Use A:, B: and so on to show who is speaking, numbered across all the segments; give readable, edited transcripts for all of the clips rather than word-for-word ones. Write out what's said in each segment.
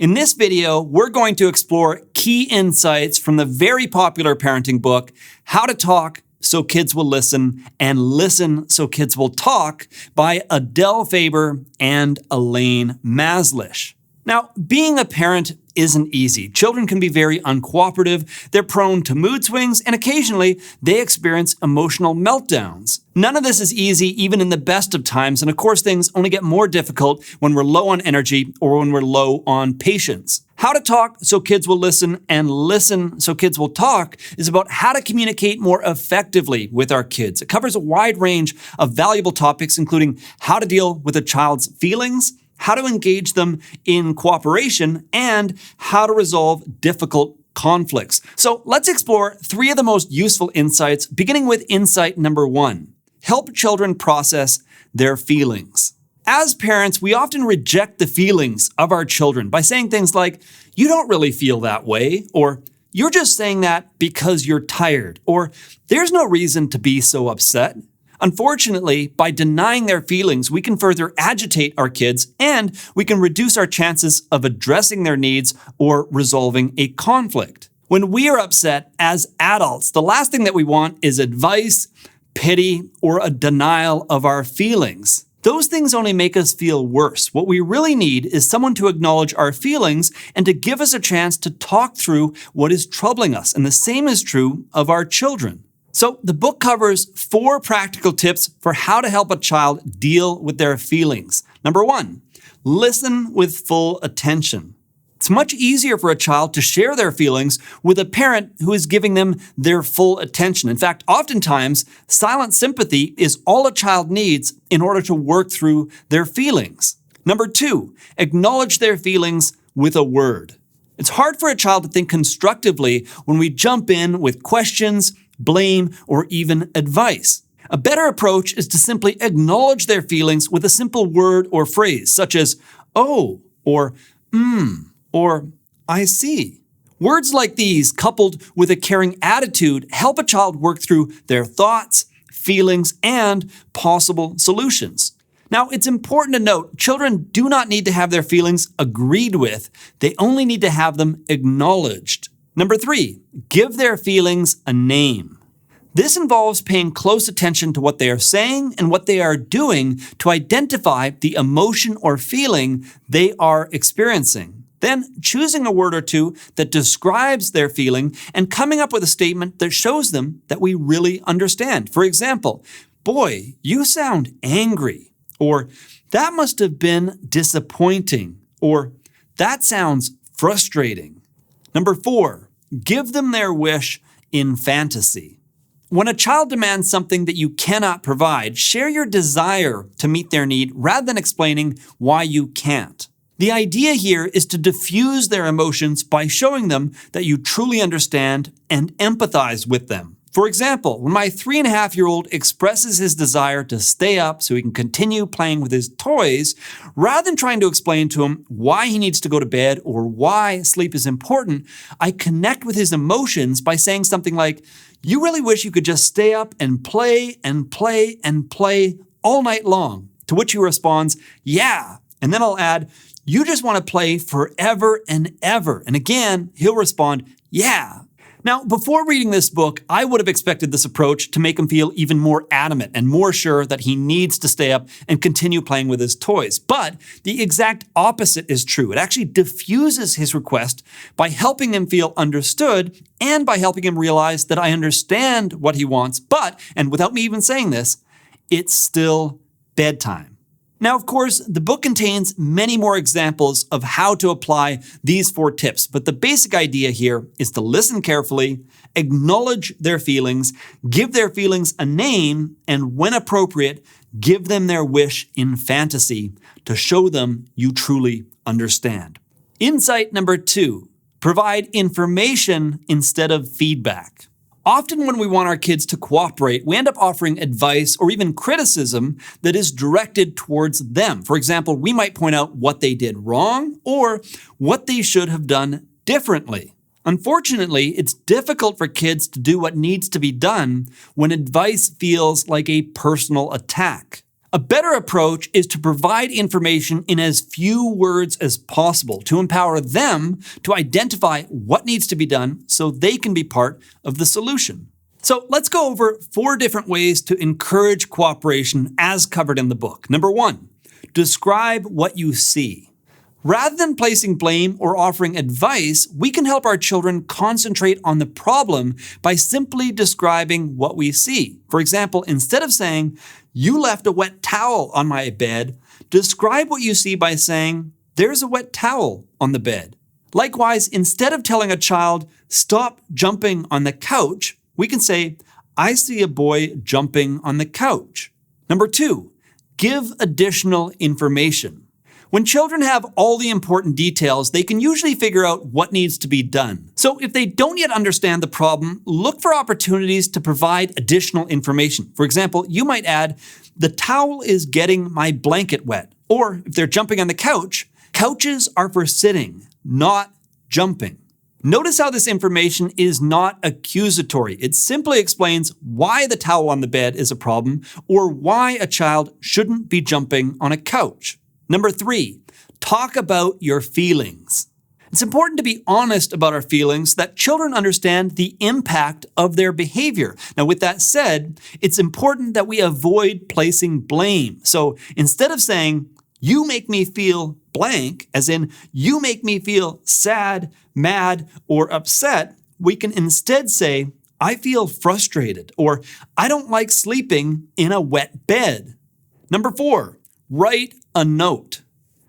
A: In this video, we're going to explore key insights from the very popular parenting book, How to Talk So Kids Will Listen and Listen So Kids Will Talk by Adele Faber and Elaine Mazlish. Now, being a parent isn't easy. Children can be very uncooperative, they're prone to mood swings, and occasionally they experience emotional meltdowns. None of this is easy even in the best of times, and of course things only get more difficult when we're low on energy or when we're low on patience. How to Talk So Kids Will Listen and Listen So Kids Will Talk is about how to communicate more effectively with our kids. It covers a wide range of valuable topics, including how to deal with a child's feelings, how to engage them in cooperation, and how to resolve difficult conflicts. So let's explore 3 of the most useful insights, beginning with insight number 1. Help children process their feelings. As parents, we often reject the feelings of our children by saying things like, "You don't really feel that way," or "You're just saying that because you're tired," or "There's no reason to be so upset." Unfortunately, by denying their feelings, we can further agitate our kids and we can reduce our chances of addressing their needs or resolving a conflict. When we are upset as adults, the last thing that we want is advice, pity, or a denial of our feelings. Those things only make us feel worse. What we really need is someone to acknowledge our feelings and to give us a chance to talk through what is troubling us. And the same is true of our children. So the book covers 4 practical tips for how to help a child deal with their feelings. Number 1, listen with full attention. It's much easier for a child to share their feelings with a parent who is giving them their full attention. In fact, oftentimes, silent sympathy is all a child needs in order to work through their feelings. Number 2, acknowledge their feelings with a word. It's hard for a child to think constructively when we jump in with questions, blame, or even advice. A better approach is to simply acknowledge their feelings with a simple word or phrase, such as, "Oh," or or "I see." Words like these, coupled with a caring attitude, help a child work through their thoughts, feelings, and possible solutions. Now, it's important to note, children do not need to have their feelings agreed with. They only need to have them acknowledged. Number 3, give their feelings a name. This involves paying close attention to what they are saying and what they are doing to identify the emotion or feeling they are experiencing. Then choosing a word or two that describes their feeling and coming up with a statement that shows them that we really understand. For example, "Boy, you sound angry," or "That must have been disappointing," or "That sounds frustrating." Number 4, give them their wish in fantasy. When a child demands something that you cannot provide, share your desire to meet their need rather than explaining why you can't. The idea here is to diffuse their emotions by showing them that you truly understand and empathize with them. For example, when my 3.5-year-old expresses his desire to stay up so he can continue playing with his toys, rather than trying to explain to him why he needs to go to bed or why sleep is important, I connect with his emotions by saying something like, "You really wish you could just stay up and play and play and play all night long." To which he responds, "Yeah." And then I'll add, "You just want to play forever and ever." And again, he'll respond, "Yeah." Now, before reading this book, I would have expected this approach to make him feel even more adamant and more sure that he needs to stay up and continue playing with his toys. But the exact opposite is true. It actually diffuses his request by helping him feel understood and by helping him realize that I understand what he wants, but, and without me even saying this, it's still bedtime. Now, of course, the book contains many more examples of how to apply these 4 tips, but the basic idea here is to listen carefully, acknowledge their feelings, give their feelings a name, and when appropriate, give them their wish in fantasy to show them you truly understand. Insight number 2, provide information instead of feedback. Often when we want our kids to cooperate, we end up offering advice or even criticism that is directed towards them. For example, we might point out what they did wrong or what they should have done differently. Unfortunately, it's difficult for kids to do what needs to be done when advice feels like a personal attack. A better approach is to provide information in as few words as possible to empower them to identify what needs to be done so they can be part of the solution. So let's go over 4 different ways to encourage cooperation as covered in the book. Number 1, describe what you see. Rather than placing blame or offering advice, we can help our children concentrate on the problem by simply describing what we see. For example, instead of saying, "You left a wet towel on my bed," describe what you see by saying, "There's a wet towel on the bed." Likewise, instead of telling a child, "Stop jumping on the couch," we can say, "I see a boy jumping on the couch." Number 2, give additional information. When children have all the important details, they can usually figure out what needs to be done. So if they don't yet understand the problem, look for opportunities to provide additional information. For example, you might add, "The towel is getting my blanket wet." Or if they're jumping on the couch, "Couches are for sitting, not jumping." Notice how this information is not accusatory. It simply explains why the towel on the bed is a problem or why a child shouldn't be jumping on a couch. Number 3, talk about your feelings. It's important to be honest about our feelings so that children understand the impact of their behavior. Now, with that said, it's important that we avoid placing blame. So instead of saying, "You make me feel blank," as in, "You make me feel sad, mad, or upset," we can instead say, "I feel frustrated," or "I don't like sleeping in a wet bed." Number 4, write a note.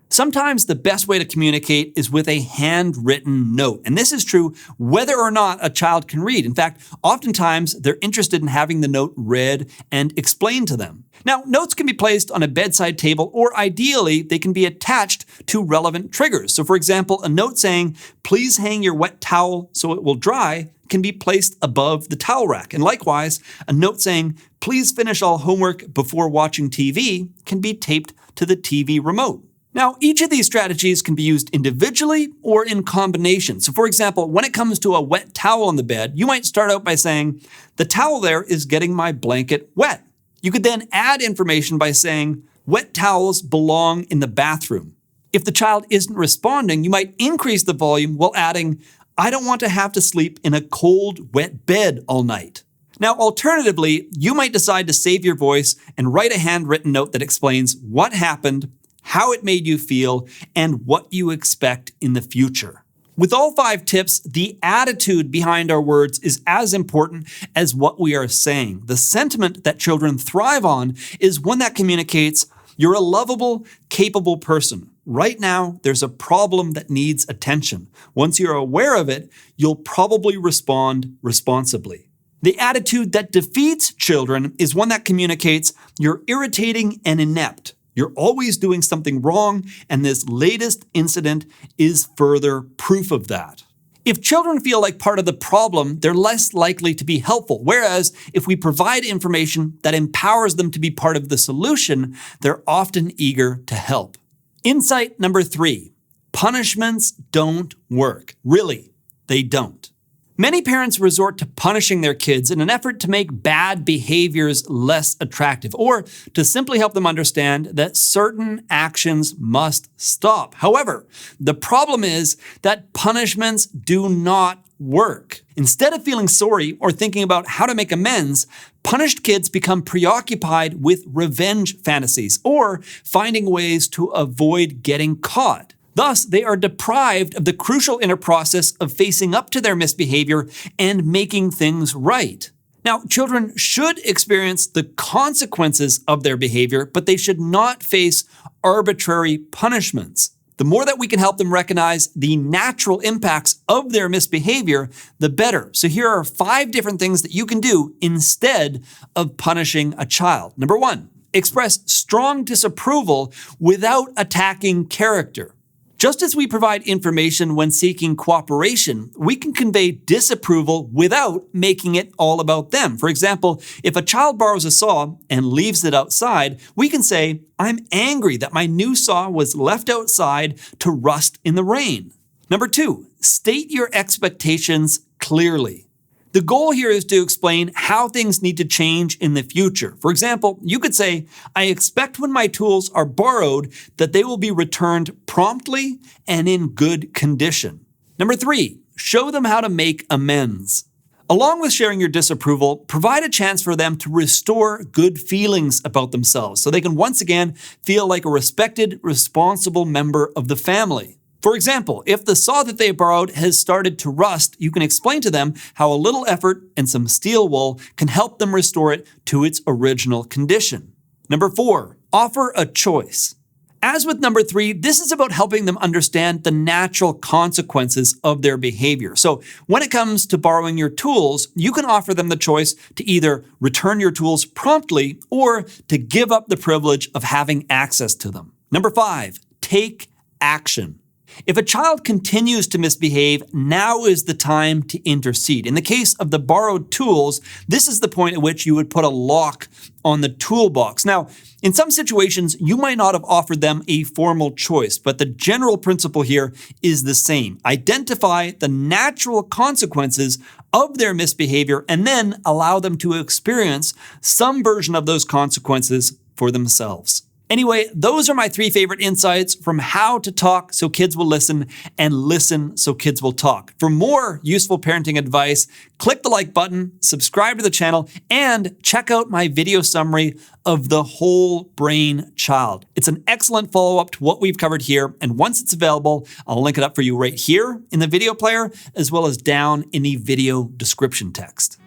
A: Sometimes the best way to communicate is with a handwritten note. And this is true whether or not a child can read. In fact, oftentimes they're interested in having the note read and explained to them. Now, notes can be placed on a bedside table, or ideally, they can be attached to relevant triggers. So for example, a note saying, "Please hang your wet towel so it will dry," can be placed above the towel rack. And likewise, a note saying, "Please finish all homework before watching TV," can be taped to the TV remote. Now, each of these strategies can be used individually or in combination. So for example, when it comes to a wet towel on the bed, you might start out by saying, "The towel there is getting my blanket wet." You could then add information by saying, "Wet towels belong in the bathroom." If the child isn't responding, you might increase the volume while adding, "I don't want to have to sleep in a cold, wet bed all night." Now, alternatively, you might decide to save your voice and write a handwritten note that explains what happened, how it made you feel, and what you expect in the future. With all 5 tips, the attitude behind our words is as important as what we are saying. The sentiment that children thrive on is one that communicates, "You're a lovable, capable person. Right now, there's a problem that needs attention. Once you're aware of it, you'll probably respond responsibly." The attitude that defeats children is one that communicates, "You're irritating and inept. You're always doing something wrong, and this latest incident is further proof of that." If children feel like part of the problem, they're less likely to be helpful. Whereas if we provide information that empowers them to be part of the solution, they're often eager to help. Insight number 3, punishments don't work. Really, they don't. Many parents resort to punishing their kids in an effort to make bad behaviors less attractive, or to simply help them understand that certain actions must stop. However, the problem is that punishments do not work. Instead of feeling sorry or thinking about how to make amends, punished kids become preoccupied with revenge fantasies or finding ways to avoid getting caught. Thus, they are deprived of the crucial inner process of facing up to their misbehavior and making things right. Now, children should experience the consequences of their behavior, but they should not face arbitrary punishments. The more that we can help them recognize the natural impacts of their misbehavior, the better. So here are 5 different things that you can do instead of punishing a child. Number 1, express strong disapproval without attacking character. Just as we provide information when seeking cooperation, we can convey disapproval without making it all about them. For example, if a child borrows a saw and leaves it outside, we can say, "I'm angry that my new saw was left outside to rust in the rain." Number 2, state your expectations clearly. The goal here is to explain how things need to change in the future. For example, you could say, I expect when my tools are borrowed that they will be returned promptly and in good condition. Number 3, show them how to make amends. Along with sharing your disapproval, provide a chance for them to restore good feelings about themselves so they can once again feel like a respected, responsible member of the family. For example, if the saw that they borrowed has started to rust, you can explain to them how a little effort and some steel wool can help them restore it to its original condition. Number 4, offer a choice. As with number 3, this is about helping them understand the natural consequences of their behavior. So when it comes to borrowing your tools, you can offer them the choice to either return your tools promptly or to give up the privilege of having access to them. Number 5, take action. If a child continues to misbehave, now is the time to intercede. In the case of the borrowed tools, this is the point at which you would put a lock on the toolbox. Now, in some situations, you might not have offered them a formal choice, but the general principle here is the same. Identify the natural consequences of their misbehavior and then allow them to experience some version of those consequences for themselves. Anyway, those are my 3 favorite insights from how to talk so kids will listen and listen so kids will talk. For more useful parenting advice, click the like button, subscribe to the channel, and check out my video summary of the whole brain child. It's an excellent follow-up to what we've covered here, and once it's available, I'll link it up for you right here in the video player, as well as down in the video description text.